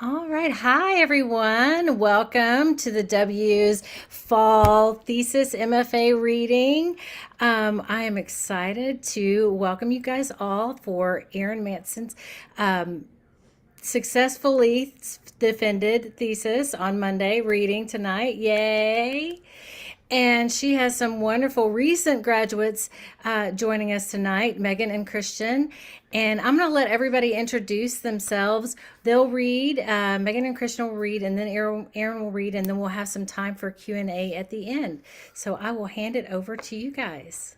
All right. Hi, everyone. Welcome to the W's Fall Thesis MFA reading. I am excited to welcome you guys all for Erin Matson's successfully defended thesis on Monday reading tonight. Yay! And she has some wonderful recent graduates joining us tonight, Megan and Christian. And I'm going to let everybody introduce themselves. They'll read, Megan and Christian will read, and then Erin will read, and then we'll have some time for Q&A at the end. So I will hand it over to you guys.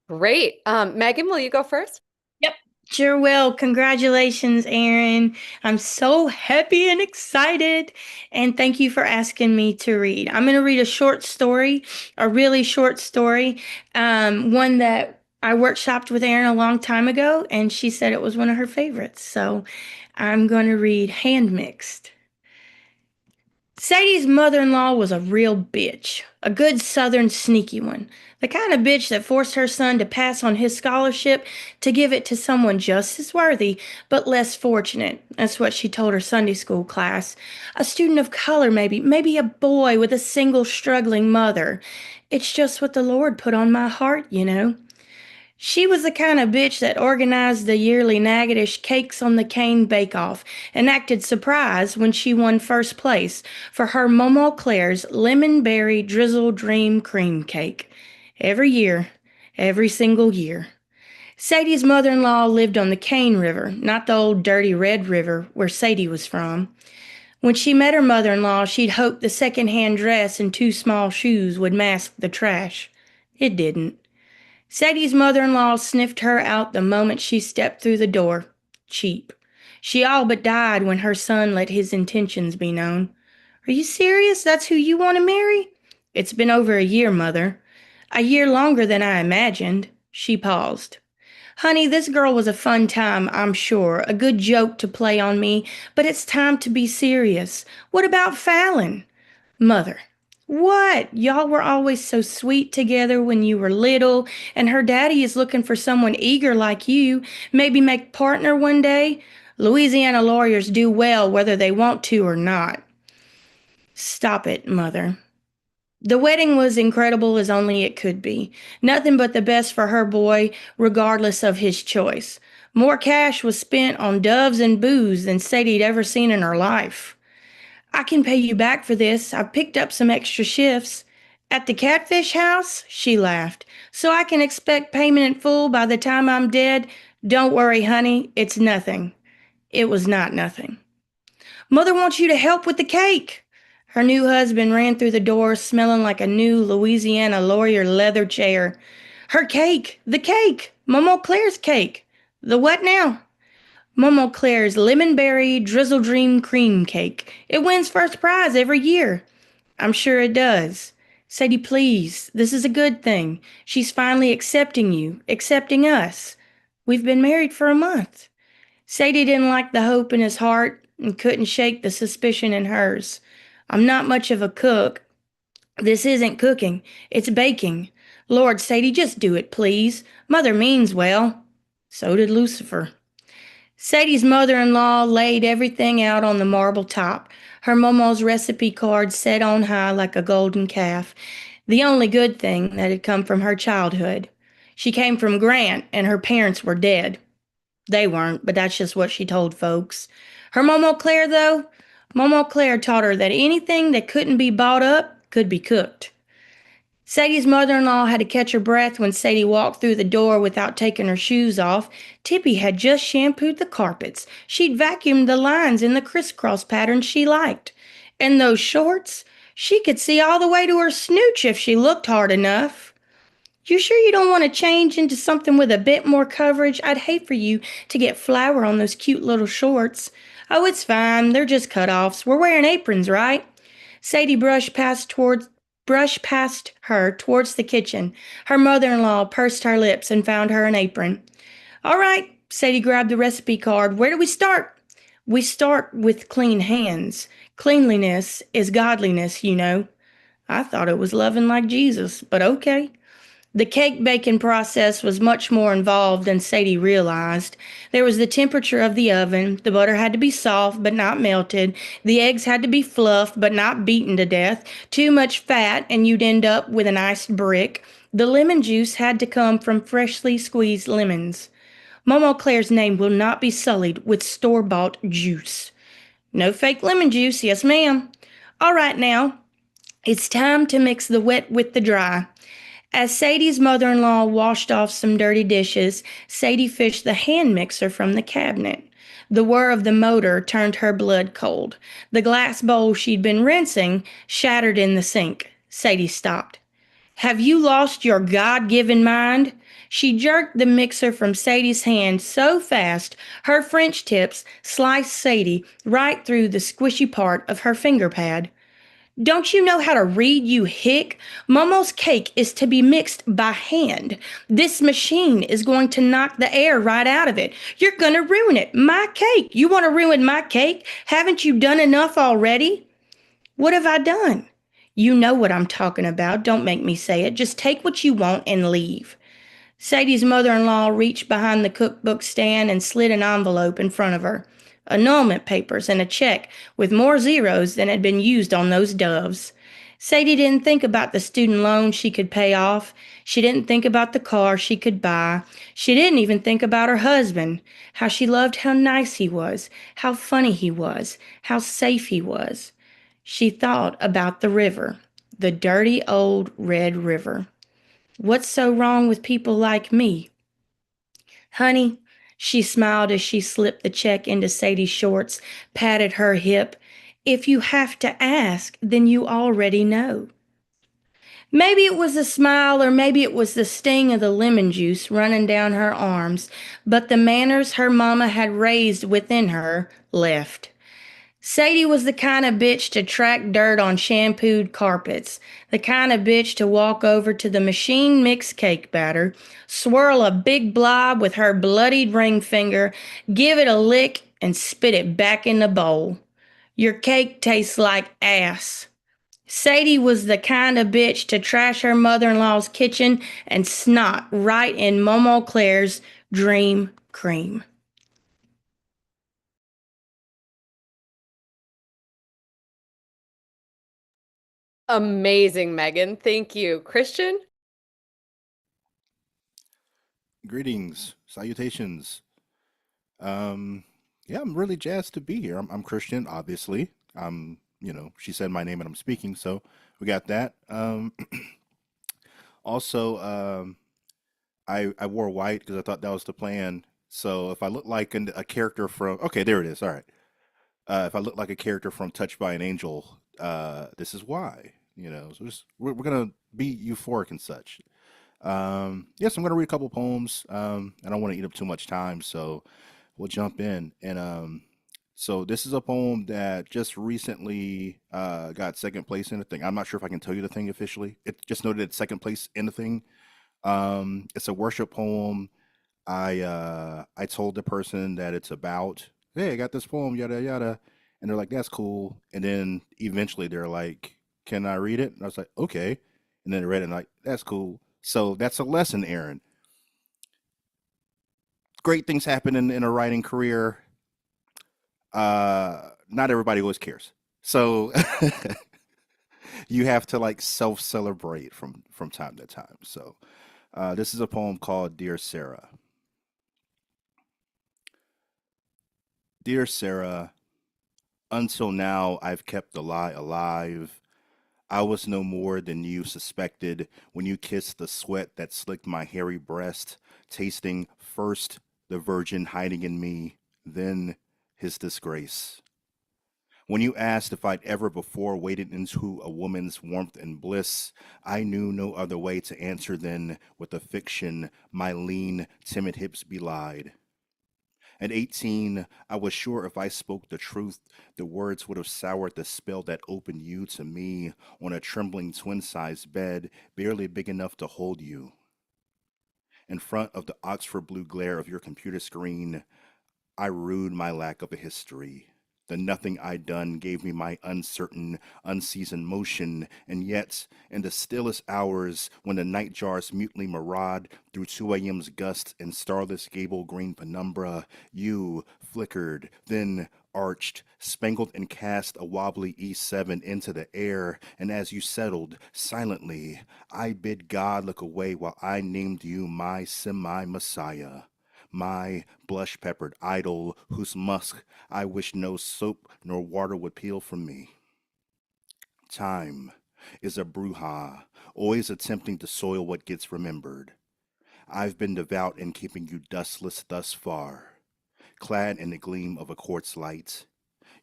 Great. Megan, will you go first? Yep, sure will. Congratulations, Erin. I'm so happy and excited. And thank you for asking me to read. I'm going to read a short story, a really short story, one that I workshopped with Erin a long time ago, and she said it was one of her favorites. So I'm going to read Hand Mixed. Sadie's mother-in-law was a real bitch, a good southern sneaky one, the kind of bitch that forced her son to pass on his scholarship to give it to someone just as worthy, but less fortunate. That's what she told her Sunday school class. A student of color, maybe a boy with a single struggling mother. It's just what the Lord put on my heart, you know. She was the kind of bitch that organized the yearly Natchitoches Cakes on the Cane Bake-Off and acted surprised when she won first place for her Momo Claire's Lemon Berry Drizzle Dream Cream Cake. Every year, every single year. Sadie's mother-in-law lived on the Cane River, not the old dirty Red River where Sadie was from. When she met her mother-in-law, she'd hoped the second-hand dress and two small shoes would mask the trash. It didn't. Sadie's mother-in-law sniffed her out the moment she stepped through the door. Cheap. She all but died when her son let his intentions be known. Are you serious? That's who you want to marry? It's been over a year, Mother. A year longer than I imagined. She paused. Honey, this girl was a fun time, I'm sure, a good joke to play on me, but it's time to be serious. What about Fallon? Mother. What? Y'all were always so sweet together when you were little, and her daddy is looking for someone eager like you, maybe make partner one day. Louisiana lawyers do well whether they want to or not. Stop it, Mother. The wedding was incredible as only it could be. Nothing but the best for her boy, regardless of his choice. More cash was spent on doves and booze than Sadie'd ever seen in her life. I can pay you back for this. I've picked up some extra shifts. At the Catfish House? She laughed. So I can expect payment in full by the time I'm dead? Don't worry, honey. It's nothing. It was not nothing. Mother wants you to help with the cake. Her new husband ran through the door smelling like a new Louisiana lawyer leather chair. Her cake! The cake! Momo Claire's cake! The what now? Momo Claire's Lemon Berry Drizzle Dream Cream Cake. It wins first prize every year. I'm sure it does. Sadie, please, this is a good thing. She's finally accepting you, accepting us. We've been married for a month. Sadie didn't like the hope in his heart and couldn't shake the suspicion in hers. I'm not much of a cook. This isn't cooking, it's baking. Lord, Sadie, just do it, please. Mother means well. So did Lucifer. Sadie's mother-in-law laid everything out on the marble top, her Momo's recipe card set on high like a golden calf, the only good thing that had come from her childhood. She came from Grant, and her parents were dead. They weren't, but that's just what she told folks. Her Momo Claire, though, Momo Claire taught her that anything that couldn't be bought up could be cooked. Sadie's mother-in-law had to catch her breath when Sadie walked through the door without taking her shoes off. Tippy had just shampooed the carpets. She'd vacuumed the lines in the crisscross pattern she liked. And those shorts? She could see all the way to her snooch if she looked hard enough. You sure you don't want to change into something with a bit more coverage? I'd hate for you to get flour on those cute little shorts. Oh, it's fine. They're just cut-offs. We're wearing aprons, right? Sadie brushed past her towards the kitchen. Her mother-in-law pursed her lips and found her an apron. All right, Sadie grabbed the recipe card. Where do we start? We start with clean hands. Cleanliness is godliness, you know. I thought it was loving like Jesus, but okay. The cake baking process was much more involved than Sadie realized. There was the temperature of the oven, the butter had to be soft but not melted, the eggs had to be fluffed but not beaten to death, too much fat and you'd end up with an iced brick. The lemon juice had to come from freshly squeezed lemons. Momo Claire's name will not be sullied with store-bought juice. No fake lemon juice, yes ma'am. All right now, it's time to mix the wet with the dry. As Sadie's mother-in-law washed off some dirty dishes, Sadie fished the hand mixer from the cabinet. The whir of the motor turned her blood cold. The glass bowl she'd been rinsing shattered in the sink. Sadie stopped. Have you lost your God-given mind? She jerked the mixer from Sadie's hand so fast her French tips sliced Sadie right through the squishy part of her finger pad. Don't you know how to read, you hick? Momo's cake is to be mixed by hand. This machine is going to knock the air right out of it. You're going to ruin it. My cake. You want to ruin my cake? Haven't you done enough already? What have I done? You know what I'm talking about. Don't make me say it. Just take what you want and leave. Sadie's mother-in-law reached behind the cookbook stand and slid an envelope in front of her. Annulment papers and a check with more zeros than had been used on those doves. Sadie didn't think about the student loan she could pay off. She didn't think about the car she could buy. She didn't even think about her husband, how she loved how nice he was, how funny he was, how safe he was. She thought about the river, the dirty old Red River. What's so wrong with people like me? Honey, she smiled as she slipped the check into Sadie's shorts, patted her hip. If you have to ask, then you already know. Maybe it was a smile or maybe it was the sting of the lemon juice running down her arms, but the manners her mama had raised within her left. Sadie was the kind of bitch to track dirt on shampooed carpets, the kind of bitch to walk over to the machine mix cake batter, swirl a big blob with her bloodied ring finger, give it a lick, and spit it back in the bowl. Your cake tastes like ass. Sadie was the kind of bitch to trash her mother-in-law's kitchen and snot right in Momo Claire's dream cream. Amazing, Megan. Thank you. Christian? Greetings, salutations. Yeah, I'm really jazzed to be here. I'm Christian, obviously. She said my name and I'm speaking, so we got that. Also, I wore white because I thought that was the plan. So if I look like a character from, okay, there it is. All right. If I look like a character from Touched by an Angel, this is why. So we're gonna be euphoric and such. Yes, I'm gonna read a couple poems. I don't want to eat up too much time, so we'll jump in. And so this is a poem that just recently got second place in the thing. I'm not sure if I can tell you the thing officially. It just noted it's second place in the thing. It's a worship poem. I told the person that it's about, hey, I got this poem, yada yada, and they're like, that's cool. And then eventually they're like, can I read it? And I was like, okay. And then they read it and like, that's cool. So that's a lesson, Erin. Great things happen in a writing career. Not everybody always cares. So you have to like self-celebrate from time to time. So this is a poem called Dear Sarah. Dear Sarah, until now I've kept the lie alive. I was no more than you suspected when you kissed the sweat that slicked my hairy breast, tasting first the virgin hiding in me, then his disgrace. When you asked if I'd ever before waded into a woman's warmth and bliss, I knew no other way to answer than with a fiction my lean, timid hips belied. At 18, I was sure if I spoke the truth, the words would have soured the spell that opened you to me on a trembling twin-sized bed, barely big enough to hold you. In front of the Oxford blue glare of your computer screen, I rued my lack of a history. The nothing I done gave me my uncertain, unseasoned motion, and yet, in the stillest hours, when the night jars mutely maraud through 2 a.m.'s gusts and starless gable green penumbra, you flickered, then arched, spangled and cast a wobbly E7 into the air, and as you settled, silently, I bid God look away while I named you my semi-messiah. My blush-peppered idol, whose musk I wish no soap nor water would peel from me. Time is a bruja, always attempting to soil what gets remembered. I've been devout in keeping you dustless thus far, clad in the gleam of a quartz light.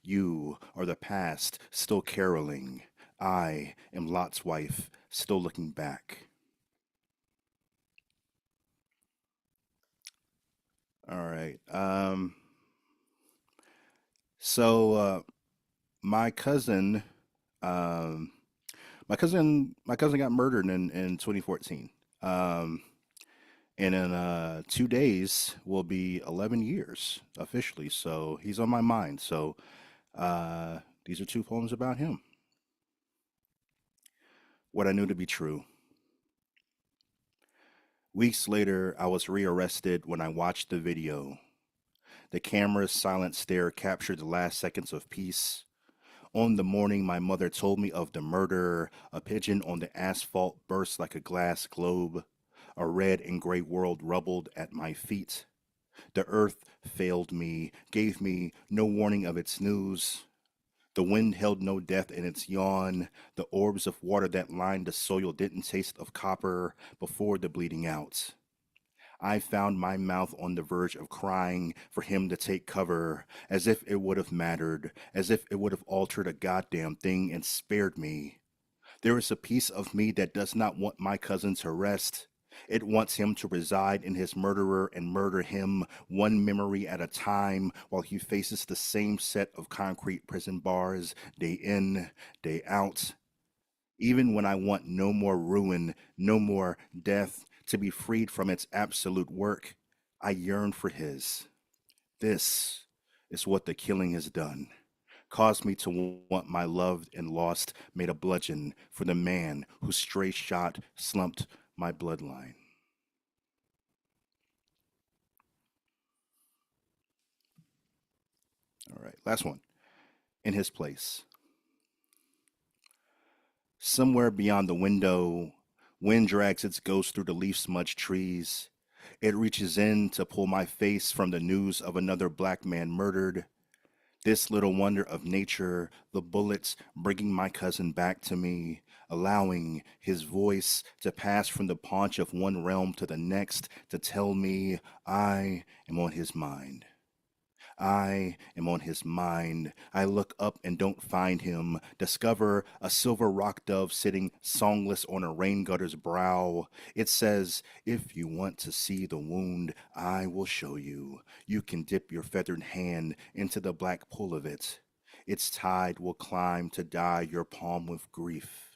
You are the past, still caroling. I am Lot's wife, still looking back. All right. So my cousin, um, my cousin got murdered in 2014. Um, and in 2 days will be 11 years officially. So he's on my mind. So these are two poems about him. What I knew to be true. Weeks later, I was rearrested when I watched the video. The camera's silent stare captured the last seconds of peace. On the morning my mother told me of the murder, a pigeon on the asphalt burst like a glass globe. A red and gray world rubbled at my feet. The earth failed me, gave me no warning of its news. The wind held no death in its yawn. The orbs of water that lined the soil didn't taste of copper before the bleeding out. I found my mouth on the verge of crying for him to take cover, as if it would have mattered, as if it would have altered a goddamn thing and spared me. There is a piece of me that does not want my cousin to rest. It wants him to reside in his murderer and murder him one memory at a time while he faces the same set of concrete prison bars day in, day out. Even when I want no more ruin, no more death, to be freed from its absolute work, I yearn for his. This is what the killing has done. Caused me to want my loved and lost made a bludgeon for the man whose stray shot slumped my bloodline. All right, last one. In his place. Somewhere beyond the window, wind drags its ghost through the leaf-smudged trees. It reaches in to pull my face from the news of another black man murdered. This little wonder of nature, the bullets bringing my cousin back to me, allowing his voice to pass from the paunch of one realm to the next to tell me I am on his mind. I am on his mind. I look up and don't find him. Discover a silver rock dove sitting songless on a rain gutter's brow. It says, if you want to see the wound, I will show you. You can dip your feathered hand into the black pool of it. Its tide will climb to dye your palm with grief.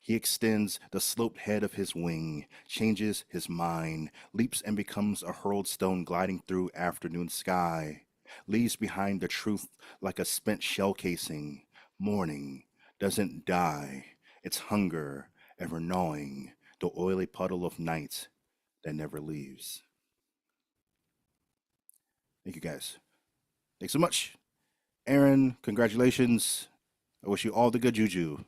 He extends the sloped head of his wing, changes his mind, leaps and becomes a hurled stone gliding through afternoon sky. Leaves behind the truth like a spent shell casing. Morning doesn't die. It's hunger, ever gnawing, the oily puddle of night that never leaves. Thank you guys. Thanks so much. Erin, congratulations. I wish you all the good juju.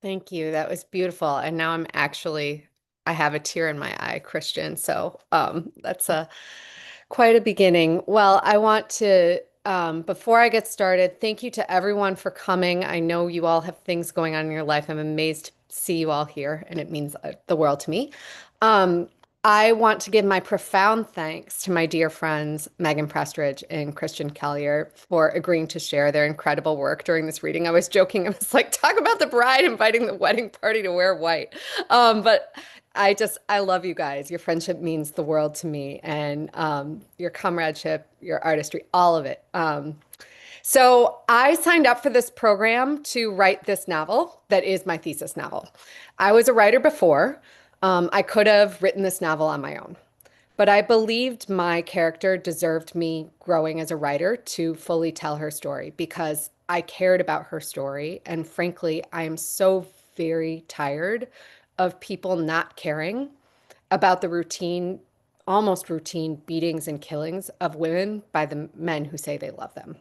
Thank you. That was beautiful. And now I have a tear in my eye, Christian. So that's quite a beginning. Well, I want to, before I get started, thank you to everyone for coming. I know you all have things going on in your life. I'm amazed to see you all here, and it means the world to me. Um, I want to give my profound thanks to my dear friends, Megan Prestridge and Christian Collier, for agreeing to share their incredible work during this reading. I was joking. I was like, talk about the bride inviting the wedding party to wear white. But I love you guys. Your friendship means the world to me, and your comradeship, your artistry, all of it. So I signed up for this program to write this novel that is my thesis novel. I was a writer before. I could have written this novel on my own, But I believed my character deserved me growing as a writer to fully tell her story because I cared about her story. And frankly, I am so very tired of people not caring about the routine, almost routine beatings and killings of women by the men who say they love them.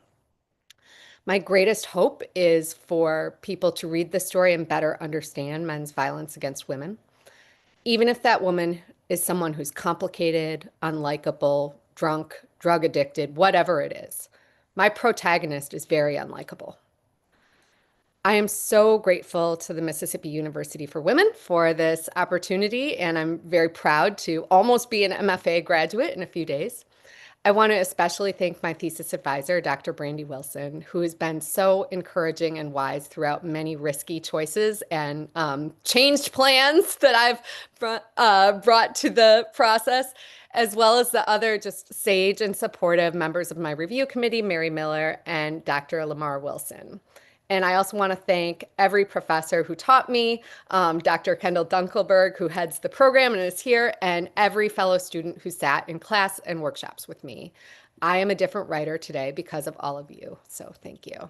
My greatest hope is for people to read the story and better understand men's violence against women, even if that woman is someone who's complicated, unlikable, drunk, drug addicted, whatever it is. My protagonist is very unlikable. I am so grateful to the Mississippi University for Women for this opportunity, and I'm very proud to almost be an MFA graduate in a few days. I want to especially thank my thesis advisor, Dr. Brandy Wilson, who has been so encouraging and wise throughout many risky choices and changed plans that I've brought to the process, as well as the other just sage and supportive members of my review committee, Mary Miller and Dr. Lamar Wilson. And I also want to thank every professor who taught me, Dr. Kendall Dunkelberg, who heads the program and is here, and every fellow student who sat in class and workshops with me. I am a different writer today because of all of you, so thank you.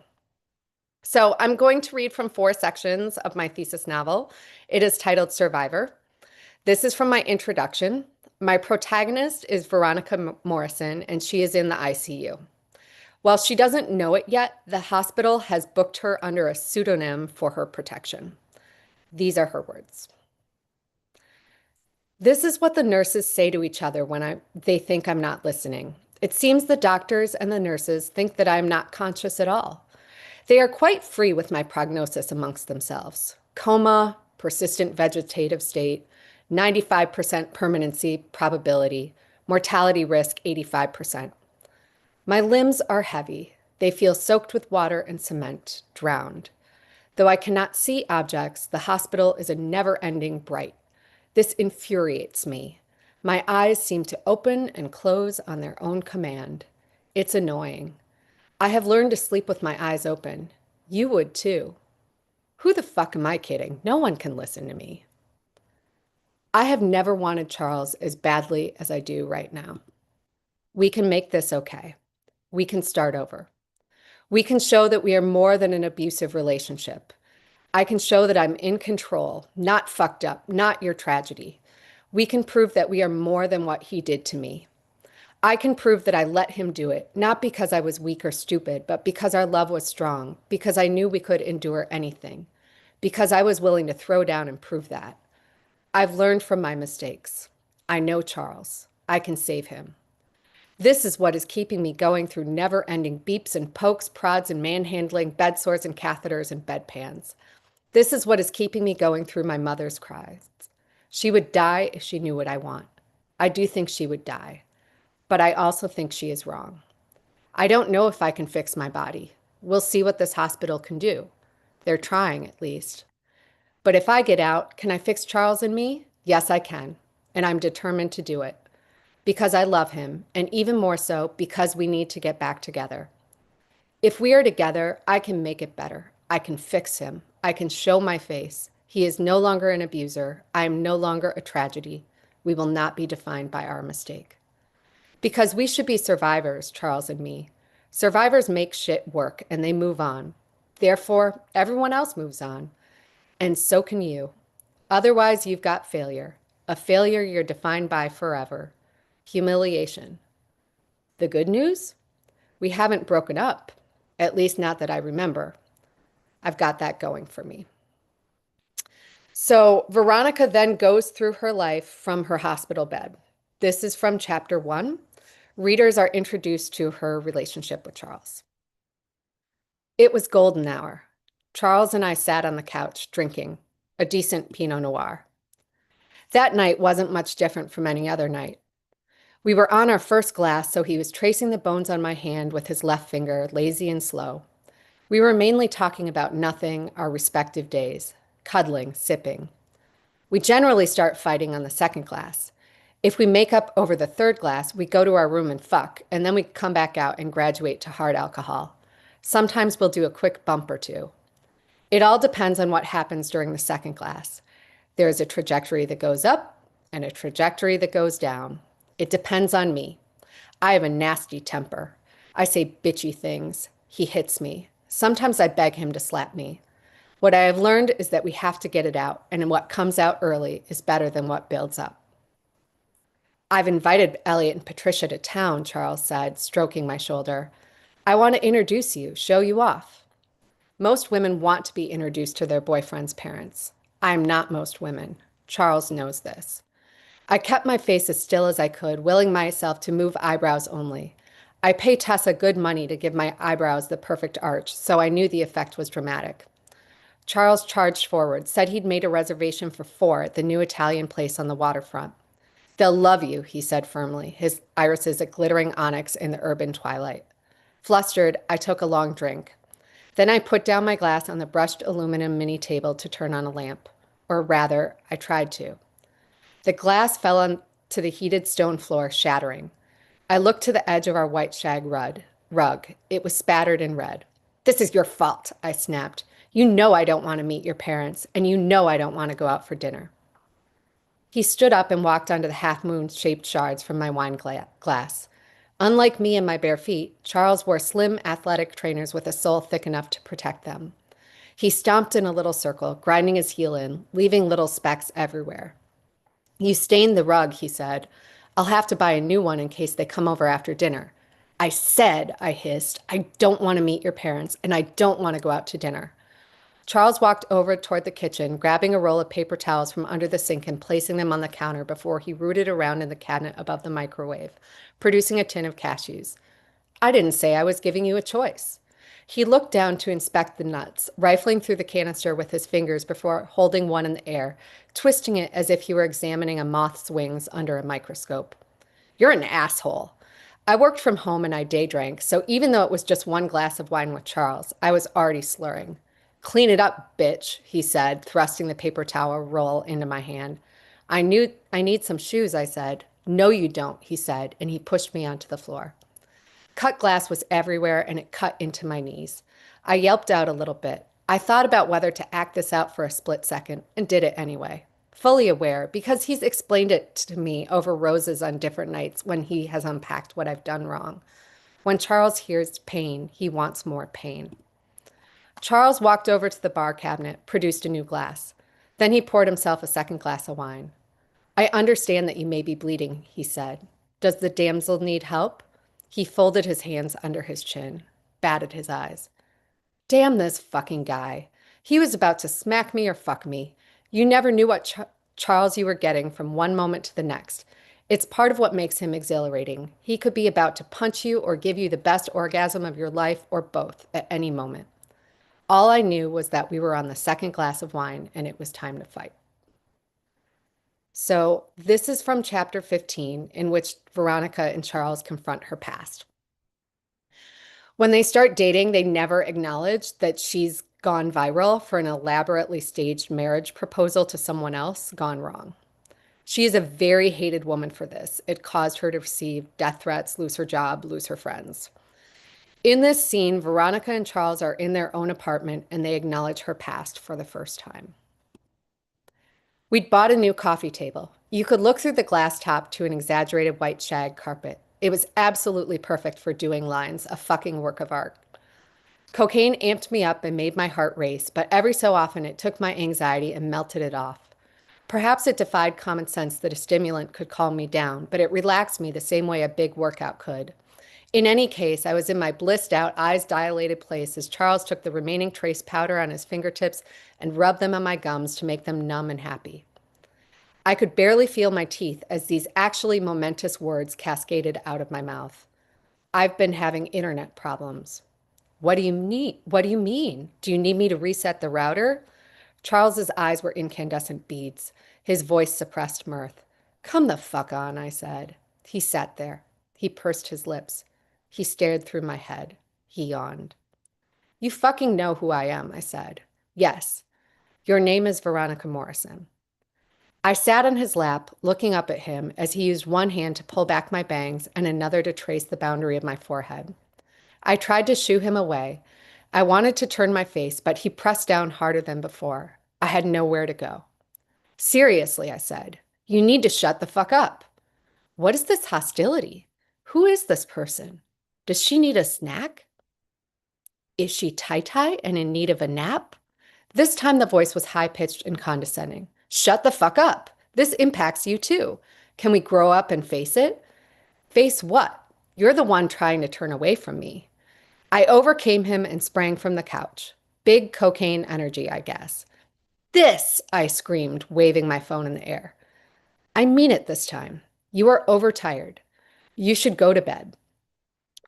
So I'm going to read from 4 sections of my thesis novel. It is titled Survivor. This is from my introduction. My protagonist is Veronica Morrison, and she is in the ICU. While she doesn't know it yet, the hospital has booked her under a pseudonym for her protection. These are her words. This is what the nurses say to each other when they think I'm not listening. It seems the doctors and the nurses think that I'm not conscious at all. They are quite free with my prognosis amongst themselves. Coma, persistent vegetative state, 95% permanency probability, mortality risk 85%. My limbs are heavy. They feel soaked with water and cement, drowned. Though I cannot see objects, the hospital is a never-ending bright. This infuriates me. My eyes seem to open and close on their own command. It's annoying. I have learned to sleep with my eyes open. You would too. Who the fuck am I kidding? No one can listen to me. I have never wanted Charles as badly as I do right now. We can make this okay. We can start over. We can show that we are more than an abusive relationship. I can show that I'm in control, not fucked up, not your tragedy. We can prove that we are more than what he did to me. I can prove that I let him do it, not because I was weak or stupid, but because our love was strong, because I knew we could endure anything, because I was willing to throw down and prove that. I've learned from my mistakes. I know Charles. I can save him. This is what is keeping me going through never-ending beeps and pokes, prods and manhandling, bed sores and catheters and bedpans. This is what is keeping me going through my mother's cries. She would die if she knew what I want. I do think she would die, but I also think she is wrong. I don't know if I can fix my body. We'll see what this hospital can do. They're trying, at least. But if I get out, can I fix Charles and me? Yes, I can, and I'm determined to do it. Because I love him, and even more so because we need to get back together. If we are together, I can make it better. I can fix him. I can show my face. He is no longer an abuser. I am no longer a tragedy. We will not be defined by our mistake. Because we should be survivors, Charles and me. Survivors make shit work and they move on. Therefore, everyone else moves on. And so can you. Otherwise, you've got failure. A failure you're defined by forever. Humiliation. The good news? We haven't broken up, at least not that I remember. I've got that going for me. So Veronica then goes through her life from her hospital bed. This is from chapter 1. Readers are introduced to her relationship with Charles. It was golden hour. Charles and I sat on the couch drinking a decent Pinot Noir. That night wasn't much different from any other night. We were on our first glass, so he was tracing the bones on my hand with his left finger, lazy and slow. We were mainly talking about nothing, our respective days, cuddling, sipping. We generally start fighting on the second glass. If we make up over the third glass, we go to our room and fuck, and then we come back out and graduate to hard alcohol. Sometimes we'll do a quick bump or two. It all depends on what happens during the second glass. There is a trajectory that goes up and a trajectory that goes down. It depends on me. I have a nasty temper. I say bitchy things. He hits me. Sometimes I beg him to slap me. What I have learned is that we have to get it out, and what comes out early is better than what builds up. I've invited Elliot and Patricia to town, Charles said, stroking my shoulder. I want to introduce you, show you off. Most women want to be introduced to their boyfriend's parents. I'm not most women. Charles knows this. I kept my face as still as I could, willing myself to move eyebrows only. I pay Tessa good money to give my eyebrows the perfect arch, so I knew the effect was dramatic. Charles charged forward, said he'd made a reservation for 4 at the new Italian place on the waterfront. They'll love you, he said firmly, his irises a glittering onyx in the urban twilight. Flustered, I took a long drink. Then I put down my glass on the brushed aluminum mini table to turn on a lamp. Or rather, I tried to. The glass fell onto the heated stone floor, shattering. I looked to the edge of our white shag rug. It was spattered in red. This is your fault, I snapped. You know I don't want to meet your parents, and you know I don't want to go out for dinner. He stood up and walked onto the half-moon-shaped shards from my wine glass. Unlike me and my bare feet, Charles wore slim, athletic trainers with a sole thick enough to protect them. He stomped in a little circle, grinding his heel in, leaving little specks everywhere. You stained the rug, he said. I'll have to buy a new one in case they come over after dinner. I said, I hissed, I don't want to meet your parents, and I don't want to go out to dinner. Charles walked over toward the kitchen, grabbing a roll of paper towels from under the sink and placing them on the counter before he rooted around in the cabinet above the microwave, producing a tin of cashews. I didn't say I was giving you a choice. He looked down to inspect the nuts, rifling through the canister with his fingers before holding one in the air, twisting it as if he were examining a moth's wings under a microscope. You're an asshole. I worked from home and I day drank, so even though it was just one glass of wine with Charles, I was already slurring. Clean it up, bitch, he said, thrusting the paper towel roll into my hand. I need some shoes, I said. No, you don't, he said, and he pushed me onto the floor. Cut glass was everywhere, and it cut into my knees. I yelped out a little bit. I thought about whether to act this out for a split second, and did it anyway. Fully aware, because he's explained it to me over roses on different nights when he has unpacked what I've done wrong. When Charles hears pain, he wants more pain. Charles walked over to the bar cabinet, produced a new glass. Then he poured himself a second glass of wine. I understand that you may be bleeding, he said. Does the damsel need help? He folded his hands under his chin, batted his eyes. Damn this fucking guy. He was about to smack me or fuck me. You never knew what Charles you were getting from one moment to the next. It's part of what makes him exhilarating. He could be about to punch you or give you the best orgasm of your life or both at any moment. All I knew was that we were on the second glass of wine and it was time to fight. So this is from chapter 15, in which Veronica and Charles confront her past. When they start dating, they never acknowledge that she's gone viral for an elaborately staged marriage proposal to someone else gone wrong. She is a very hated woman for this. It caused her to receive death threats, lose her job, lose her friends. In this scene, Veronica and Charles are in their own apartment and they acknowledge her past for the first time. We'd bought a new coffee table. You could look through the glass top to an exaggerated white shag carpet. It was absolutely perfect for doing lines, a fucking work of art. Cocaine amped me up and made my heart race, but every so often it took my anxiety and melted it off. Perhaps it defied common sense that a stimulant could calm me down, but it relaxed me the same way a big workout could. In any case, I was in my blissed out, eyes dilated place as Charles took the remaining trace powder on his fingertips and rubbed them on my gums to make them numb and happy. I could barely feel my teeth as these actually momentous words cascaded out of my mouth. I've been having internet problems. What do you need? What do you mean? Do you need me to reset the router? Charles's eyes were incandescent beads. His voice suppressed mirth. Come the fuck on, I said. He sat there. He pursed his lips. He stared through my head. He yawned. You fucking know who I am, I said. Yes. Your name is Veronica Morrison. I sat on his lap, looking up at him as he used one hand to pull back my bangs and another to trace the boundary of my forehead. I tried to shoo him away. I wanted to turn my face, but he pressed down harder than before. I had nowhere to go. Seriously, I said, you need to shut the fuck up. What is this hostility? Who is this person? Does she need a snack? Is she tie-tie and in need of a nap? This time the voice was high-pitched and condescending. Shut the fuck up. This impacts you too. Can we grow up and face it? Face what? You're the one trying to turn away from me. I overcame him and sprang from the couch. Big cocaine energy, I guess. This, I screamed, waving my phone in the air. I mean it this time. You are overtired. You should go to bed.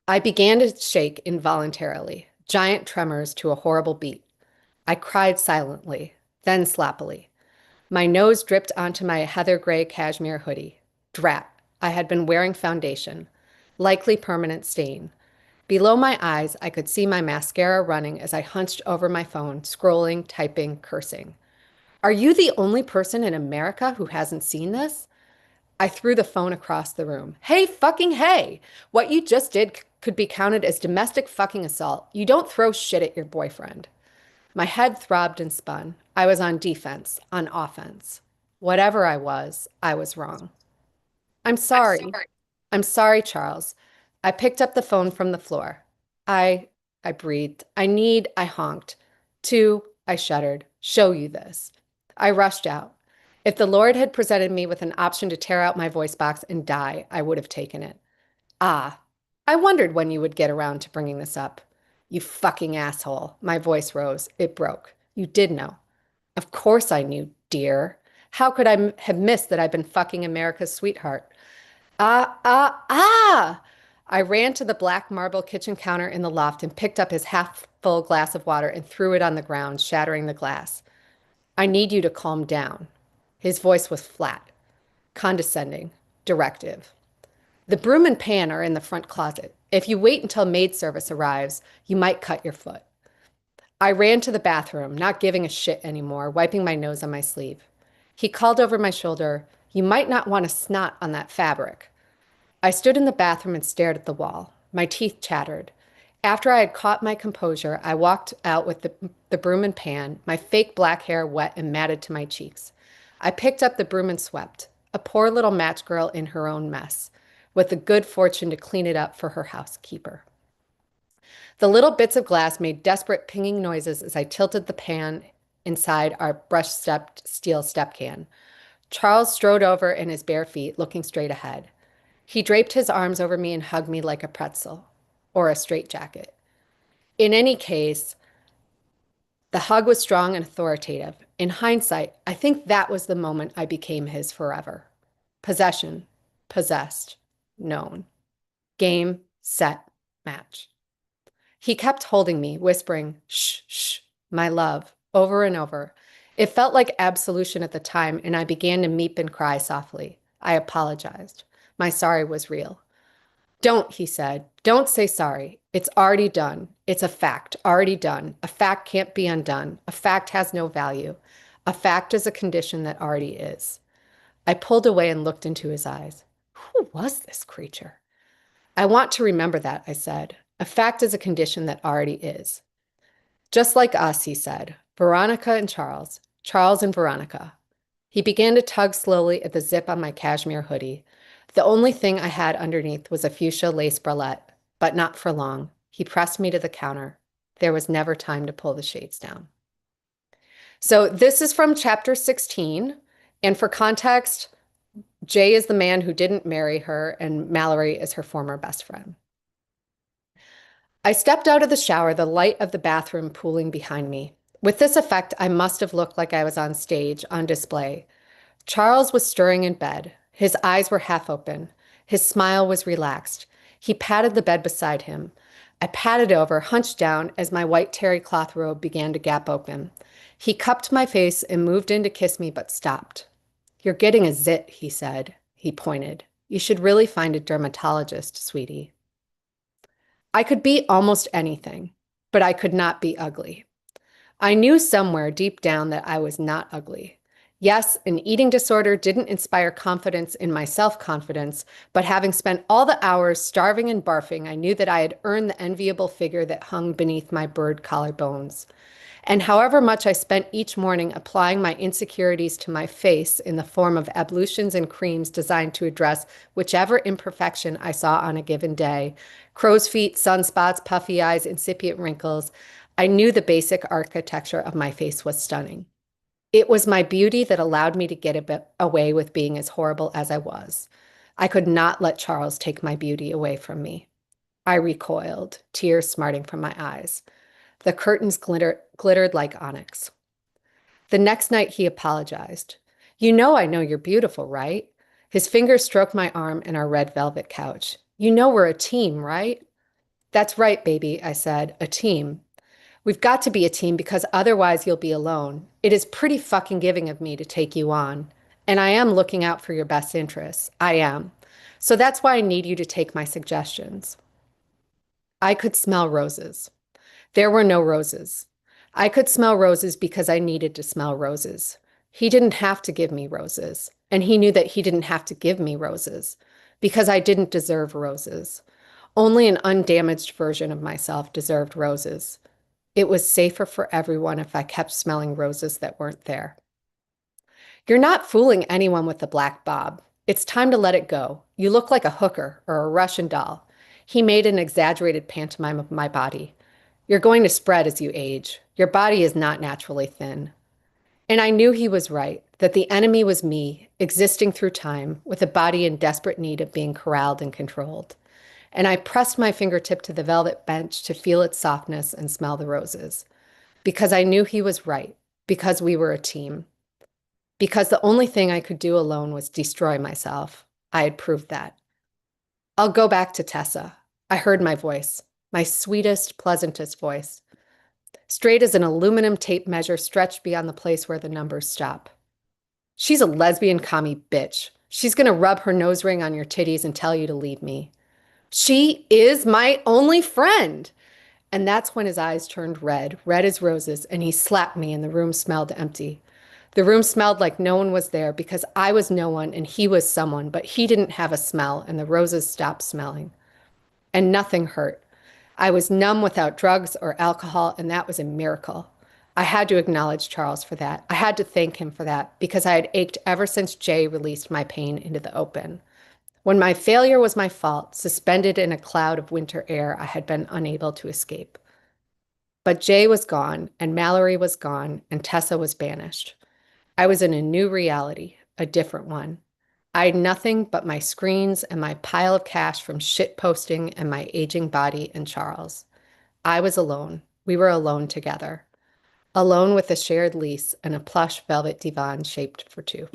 I began to shake involuntarily, giant tremors to a horrible beat. I cried silently, then slappily. My nose dripped onto my heather gray cashmere hoodie. Drat, I had been wearing foundation. Likely permanent stain. Below my eyes, I could see my mascara running as I hunched over my phone, scrolling, typing, cursing. Are you the only person in America who hasn't seen this? I threw the phone across the room. Hey, fucking hey! What you just did could be counted as domestic fucking assault. You don't throw shit at your boyfriend. My head throbbed and spun. I was on defense, on offense. Whatever I was wrong. I'm sorry. I'm sorry, Charles. I picked up the phone from the floor. I breathed. I honked. I shuddered. Show you this. I rushed out. If the Lord had presented me with an option to tear out my voice box and die, I would have taken it. Ah, I wondered when you would get around to bringing this up. You fucking asshole. My voice rose. It broke. You did know. Of course I knew, dear. How could I have missed that I've been fucking America's sweetheart? Ah! I ran to the black marble kitchen counter in the loft and picked up his half-full glass of water and threw it on the ground, shattering the glass. I need you to calm down. His voice was flat, condescending, directive. The broom and pan are in the front closet. If you wait until maid service arrives, you might cut your foot. I ran to the bathroom, not giving a shit anymore, wiping my nose on my sleeve. He called over my shoulder, "You might not want to snot on that fabric." I stood in the bathroom and stared at the wall. My teeth chattered. After I had caught my composure, I walked out with the broom and pan, my fake black hair wet and matted to my cheeks. I picked up the broom and swept, a poor little match girl in her own mess, with the good fortune to clean it up for her housekeeper. The little bits of glass made desperate pinging noises as I tilted the pan inside our brush-stepped steel step can. Charles strode over in his bare feet, looking straight ahead. He draped his arms over me and hugged me like a pretzel, or a straitjacket. In any case, the hug was strong and authoritative. In hindsight, I think that was the moment I became his forever. Possession, possessed, known. Game, set, match. He kept holding me, whispering, "Shh, shh, my love," over and over. It felt like absolution at the time, and I began to meep and cry softly. I apologized. My sorry was real. "Don't," he said. "Don't say sorry. It's already done. It's a fact, already done. A fact can't be undone. A fact has no value. A fact is a condition that already is." I pulled away and looked into his eyes. Who was this creature? "I want to remember that," I said. "A fact is a condition that already is." "Just like us," he said. "Veronica and Charles. Charles and Veronica." He began to tug slowly at the zip on my cashmere hoodie. The only thing I had underneath was a fuchsia lace bralette, but not for long. He pressed me to the counter. There was never time to pull the shades down. So this is from chapter 16. And for context, Jay is the man who didn't marry her, and Mallory is her former best friend. I stepped out of the shower, the light of the bathroom pooling behind me. With this effect, I must have looked like I was on stage, on display. Charles was stirring in bed. His eyes were half open. His smile was relaxed. He patted the bed beside him. I patted over, hunched down, as my white terry cloth robe began to gap open. He cupped my face and moved in to kiss me, but stopped. "You're getting a zit," he said. He pointed. "You should really find a dermatologist, sweetie." I could be almost anything, but I could not be ugly. I knew somewhere deep down that I was not ugly. Yes, an eating disorder didn't inspire confidence in my self-confidence, but having spent all the hours starving and barfing, I knew that I had earned the enviable figure that hung beneath my bird collarbones. And however much I spent each morning applying my insecurities to my face in the form of ablutions and creams designed to address whichever imperfection I saw on a given day, crow's feet, sunspots, puffy eyes, incipient wrinkles, I knew the basic architecture of my face was stunning. It was my beauty that allowed me to get a bit away with being as horrible as I was. I could not let Charles take my beauty away from me. I recoiled, tears smarting from my eyes. The curtains glittered like onyx. The next night he apologized. You know I know you're beautiful, right? His fingers stroked my arm and our red velvet couch. You know we're a team, right? That's right, baby, I said, a team. We've got to be a team because otherwise you'll be alone. It is pretty fucking giving of me to take you on. And I am looking out for your best interests. I am. So that's why I need you to take my suggestions. I could smell roses. There were no roses. I could smell roses because I needed to smell roses. He didn't have to give me roses. And he knew that he didn't have to give me roses because I didn't deserve roses. Only an undamaged version of myself deserved roses. It was safer for everyone if I kept smelling roses that weren't there. You're not fooling anyone with the black bob. It's time to let it go. You look like a hooker or a Russian doll. He made an exaggerated pantomime of my body. You're going to spread as you age. Your body is not naturally thin. And I knew he was right, that the enemy was me, existing through time, with a body in desperate need of being corralled and controlled. And I pressed my fingertip to the velvet bench to feel its softness and smell the roses. Because I knew he was right, because we were a team. Because the only thing I could do alone was destroy myself. I had proved that. I'll go back to Tessa. I heard my voice, my sweetest, pleasantest voice, straight as an aluminum tape measure stretched beyond the place where the numbers stop. She's a lesbian commie bitch. She's gonna rub her nose ring on your titties and tell you to leave me. She is my only friend. And that's when his eyes turned red, red as roses, and he slapped me and the room smelled empty. The room smelled like no one was there because I was no one and he was someone, but he didn't have a smell and the roses stopped smelling. And nothing hurt. I was numb without drugs or alcohol, and that was a miracle. I had to acknowledge Charles for that. I had to thank him for that because I had ached ever since Jay released my pain into the open. When my failure was my fault, suspended in a cloud of winter air, I had been unable to escape. But Jay was gone, and Mallory was gone, and Tessa was banished. I was in a new reality, a different one. I had nothing but my screens and my pile of cash from shit posting and my aging body and Charles. I was alone. We were alone together. Alone with a shared lease and a plush velvet divan shaped for two.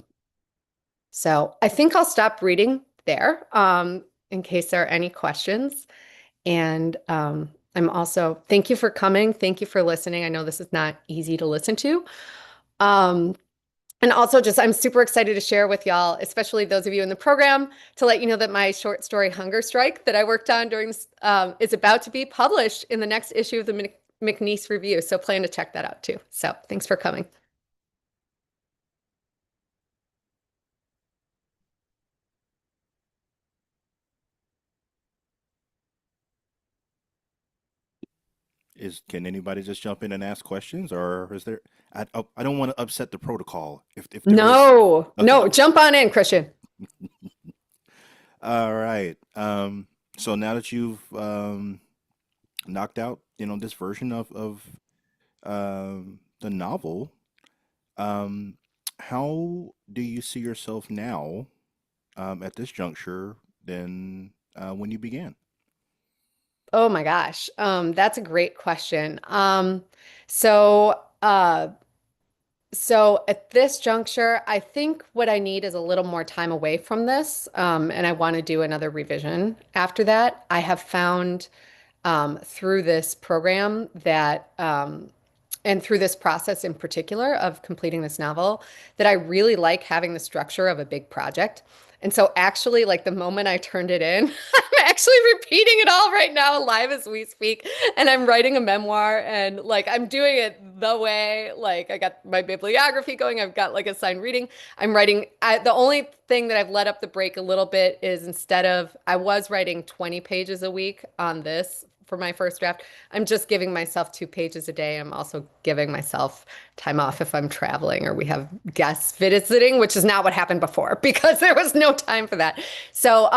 So I think I'll stop reading there in case there are any questions. And I'm also, thank you for coming. Thank you for listening. I know this is not easy to listen to. And also just, I'm super excited to share with y'all, especially those of you in the program, to let you know that my short story Hunger Strike that I worked on during this is about to be published in the next issue of the McNeese Review. So plan to check that out too. So thanks for coming. Can anybody just jump in and ask questions, or is there? I don't want to upset the protocol. If there is, No, okay. no, jump on in, Christian. All right. So now that you've knocked out, this version of the novel, um, how do you see yourself now, at this juncture than when you began? Oh my gosh. That's a great question. So uh so at this juncture, I think what I need is a little more time away from this. And I want to do another revision after that. I have found through this program that and through this process in particular of completing this novel, that I really like having the structure of a big project. And so actually, like the moment I turned it in, I'm actually repeating it all right now, live as we speak. And I'm writing a memoir and like I'm doing it the way, like I got my bibliography going. I've got like assigned reading. I'm writing. The only thing that I've let up the brake a little bit is instead of, I was writing 20 pages a week on this for my first draft. I'm just giving myself 2 pages a day. I'm also giving myself time off if I'm traveling or we have guests visiting, which is not what happened before because there was no time for that. So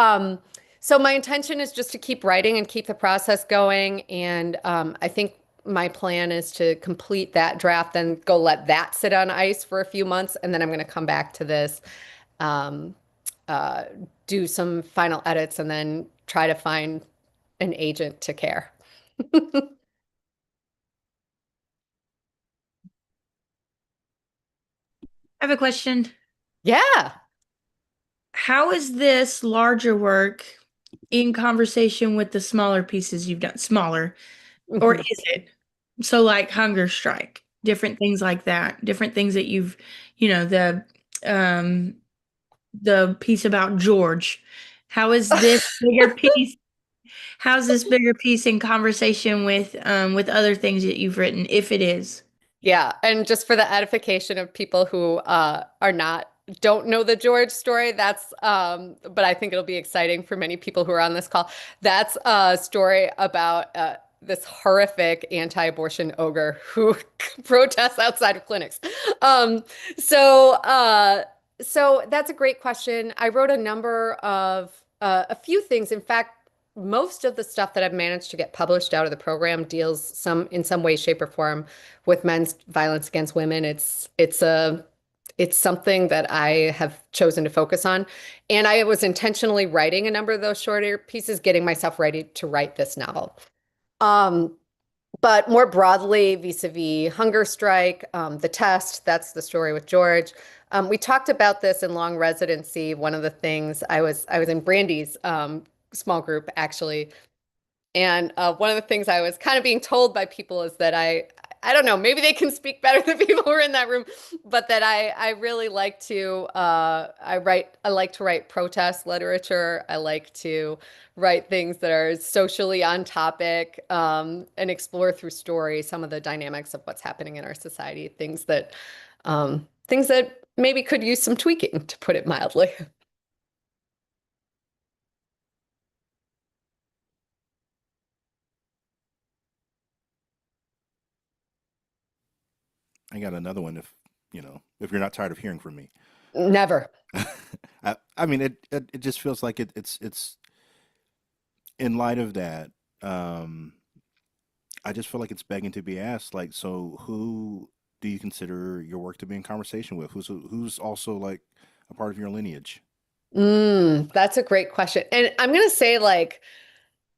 my intention is just to keep writing and keep the process going. And I think my plan is to complete that draft, then go let that sit on ice for a few months, and then I'm going to come back to this, um, uh, do some final edits, and then try to find an agent to care. I have a question. Yeah. How is this larger work in conversation with the smaller pieces you've done? Smaller, or Mhm. is it? So like Hunger Strike, different things like that, different things that you've, you know, um the piece about George. How is this bigger piece? How's this bigger piece in conversation with other things that you've written, if it is? Yeah, and just for the edification of people who don't know the George story, that's but I think it'll be exciting for many people who are on this call. That's a story about this horrific anti-abortion ogre who protests outside of clinics. Um, so so that's a great question. I wrote a number of a few things. In fact, most of the stuff that I've managed to get published out of the program deals in some way, shape, or form with men's violence against women. It's something that I have chosen to focus on. And I was intentionally writing a number of those shorter pieces, getting myself ready to write this novel. Um, but more broadly, vis-a-vis hunger strike, the test, that's the story with George. We talked about this in long residency. One of the things I was in Brandy's small group actually, and one of the things I was kind of being told by people is that I don't know, maybe they can speak better than people who are in that room, but that I really like to I like to write protest literature. I like to write things that are socially on topic, and explore through story some of the dynamics of what's happening in our society, things that maybe could use some tweaking, to put it mildly. I got another one if you're not tired of hearing from me. Never. I mean, it just feels like it's in light of that. Um, I just feel like it's begging to be asked. Like, so who do you consider your work to be in conversation with? Who's also like a part of your lineage? That's a great question. And I'm gonna say like